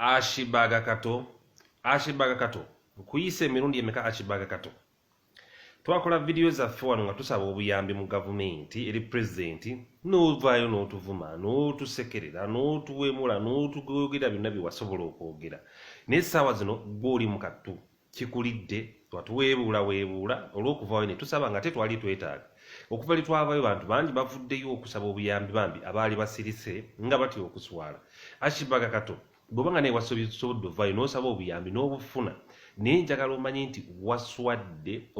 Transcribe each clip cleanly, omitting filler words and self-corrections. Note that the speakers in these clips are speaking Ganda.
Ashibaga Kato kuyise emirundi emeka Ashibaga Kato twakola video zaffe wano nga tusaba obuyambi mu gavumenti eri president n'ovaayo n'otuvuma n'otusekerera n'otuwemula n'otugogera byonna bye wasobola okwogera naye essaawa zino gw'oli mu kattu kikulidde watuweebuula olw'okuvaayo ne tusaba nga tetwali twetaaga okuva li twavaayo bantu bangi bavuddeyo okusaba obuyambi bambi abaali basirise nga batya okuswala. Ashibaga Kato bw'oba nga naye wasobodde ovaayo n'osaba obuyambi n'obufuna naye njagala omanye nti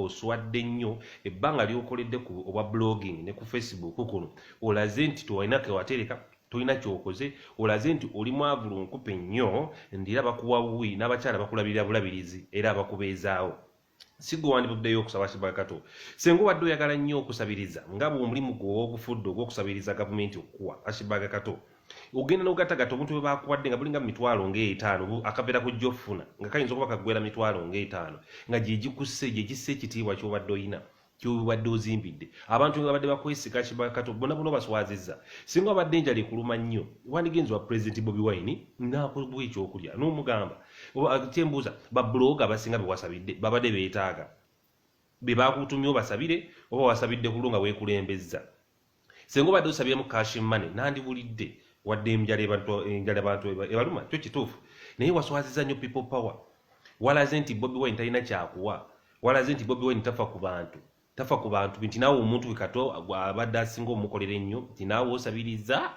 oswadde nnyo ebbanga ly'okoledde ku obwa blogging ne ku Facebook kuno olaze nti tewalina kewatereka tolina kyokoze olaze nti oli mwavulunkupe nnyo ndira bakuwa buwi n'abakyala bakulabirira bulabirizi era abakubeezaawo sigwe wandivuddeyo okusaba Ashibaga Kato senga obadde oyagala nnyo okusabiriza nga bw'omulimu gwe ogufudde ogw'okusabiriza gavumenti okuwa Ashibaga Kato ogenda n'ogattagatta omuntu bwe bakuwadde nga bulinga mitwalo ng'etaano akaveera kujja okufuna nga kayinza okuba kaggwera mitwalo ng'etaano nga gye gikusse gye gisse ekitiibwa ky'obadde oyina ky'obadde ozimbidde abantu nga badde bakwesika Ashibaga Kato bonna obaswazizza singa obadde enjala ekuluma nnyo wandigenzi wa President Bobi Wine n'akuwa ekyokulya n'omugamba kyembuuza babulooga abasinga be wasabidde babadde beetaaga be bakutumye obasabire oba wasabidde kulunga weekulembezza senga obadde osabiremu cash money nandibulidde wadde enjala abantu ebaluma kyo kituufu naye waswazizza nnyo people power walaze nti Bobi Wine talina kyakuwa walaze nti Bobi Wine tafa ku bantu nti naawe omuntu we Kato abadde asinga omukolera ennyo nti naawe osabiriza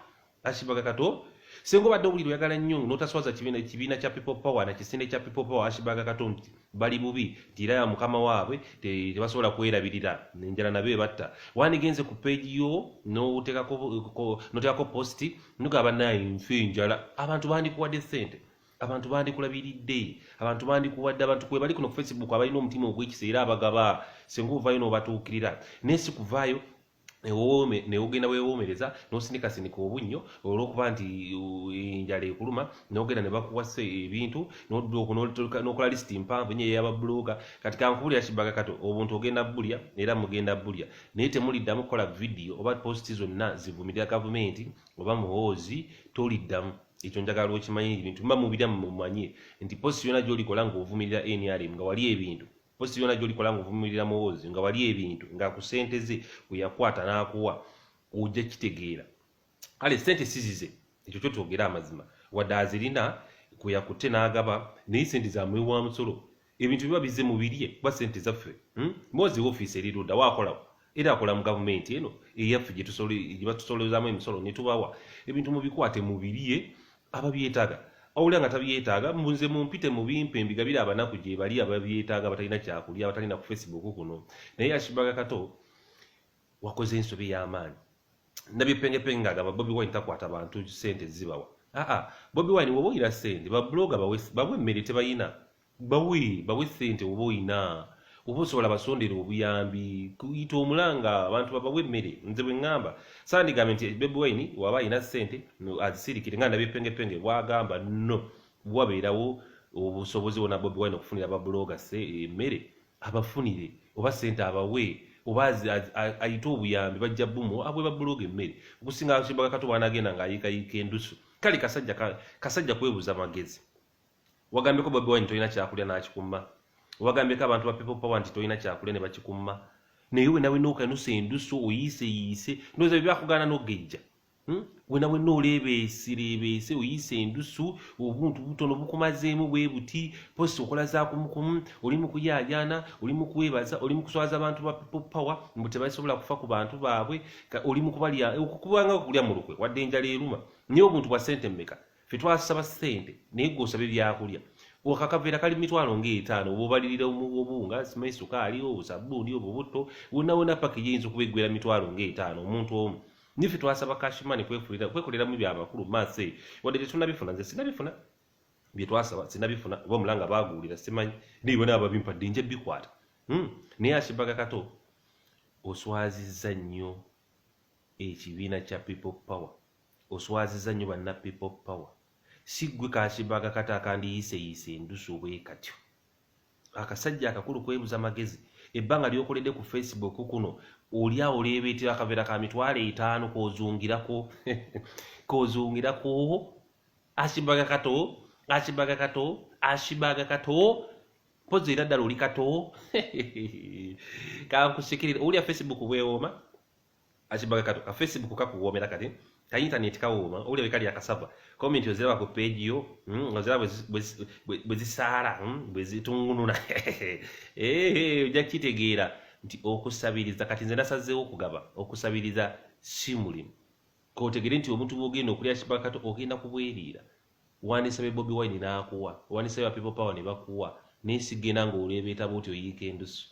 Ashibaga Kato senga obadde obulira oyagala nnyo n'otaswaza ekibiina kya people power na kisinde kya people power Ashibaga Kato nti bali bubi tira ya mukama waabwe tebasobola kwerabirira nenjala nabe ebatta wandigenze ku page yo n'oteekako posti nogaba naye nfe enjala abantu bandikuwadde ssente abantu bandikulabiridde abantu bandikuwadde abantu kwe bali kuno ku Facebook abalina omutima ogw'ekisa era abagaba senga ovaayo n'obatuukirira naye si kuvaayo neogenda weewoomereza n'osindikasindika obunnyo olw'okuba nti enjala ekuluma n'ogenda ne bakuwasa ebintu n'okola lisiti mpanvu nnyo ey'ababulooga kati kankubulira Ashibaga Kato obuntu ogenda bulya era mugenda bulya naye temuliddamu kukola vidiyo oba positi zonna zivumirira gavumenti oba muhoozi toliddamu ekyo njagala okimanyi ebintu mba mubirya mumanye nti positi yonna gy'olikola ng'ovumirira NRM nga wali ebintu positi yonna gy'olikola ng'ovumirira muhoozi nga wali ebintu nga ku ssente ze weyakwata n'akuwa ojja kitegeera kale ssente sizize ekyo kyo twogera amazima wadde azirina kwe yakutte n'agaba naye ssente zamuwe wa musolo ebintu biba bizze mubirye kuba ssente zaffe mwozi woofiisi erirudda waakolawo era akola mu gavumenti eno eyaffe gye batusolezaamu emisolo ne tubawa ebintu mubikwate mubirye ababyetaaga awulira nga tabyetaaga nze mumpite mubimpe mbigabire abanaku gye bali ababyetaaga batalina kyakulya batalina ku Facebook kuno naye Ashibaga Kato wakoze ensobi y'amaanyi nabyepengepenge ng'agamba Bobi Wine takwata bantu ssente zibawa Bobi Wine woba oyina ssente babulooga bawe emmere tebayina bawe ssente woba oyina oba osobola basondera obuyambi kuyita omulanga abantu babawe emmere nze bwe ŋŋamba sandigambe nti Bobi Wine waba ayina ssente azisirikire nga nabyepengepenge bwagamba no bwabeerawo obusobozi bwonna Bobi Wine okufunira ababulooga emmere abafunire oba ssente abawe oba ayite obuyambi bajja bumu abwe babulooga emmere okusinga Ashibaga Kato bw'anaagenda ng'ayiikayiika endusu kale kasajja kwebuuza magezi wagambyeko Bobi Wine tolina kyakulya n'akikuma wagambyeko abantu ba people power nti tolina kyakulya ne bakikumma naye we nawe n'okanusa endusu oyiiseyiise ndowooza bye byakugana n'ogejja we nawe n'oleebeese oyiise endusu obuntu butono bukumazeemu bwe buti posi okola zaakumukumu oli mu kuyaayaana oli mu kwebaza oli mu kuswaza abantu ba people power mbu tebasobola kufa ku bantu baabwe oli mu kubalya okubanga okulya mu lukwe wadde enjala eruma naye obuntu bwa ssente mmeka ffe twasaba ssente naye gw'osaba ebyakulya okakaveera kali mitwalo ng'etaano oba obalirira obunga simanyi sukaali obusabbuuni obubutto wonna paka eyinza okuba eggwera mitwalo ng'etaano omuntu omu niffe twasaba kashimani kwekoleramu byabakulu maaso eyo wadde tetunabifuna nze sinabifuna bye twasaba sinabifuna oba omulanga baaguulira simanyi nibo naabo babimpadde nje bikwata naye Ashibaga Kato oswazizza nnyo ekibiina kya people power oswazizza nnyo banna people power si ggwe Ashibaga Kato akandiyiiseyiise endusu bwe katyo akasajja akakulu kwebuza magezi ebbanga lyokoledde ku Facebook kuno oli awo oleebeetera akaveera ka mitwalo 5 kozungirako Ashibaga Kato ashibaga kato pozi era ddala oli kato kankusikirira oli ya Facebook bwewooma ashibaga kato ka Facebook kakuwoomera kati ka internet kawooma oli kali akasava comment oziraba ku page yo oziraba bwe zisaala bwe zitungununa ojja kitegeera nti okusabiriza kati nze nasazeewo okugaba okusabiriza si mulimu kotegere nti omuntu bwogenda okulya ashibaga kato ogenda kubwerira wandisaba Bobi Wine n'akuwa wandisaba People Power ne bakuwa nesigenda ng'olwebeta bwoti oyiika endusu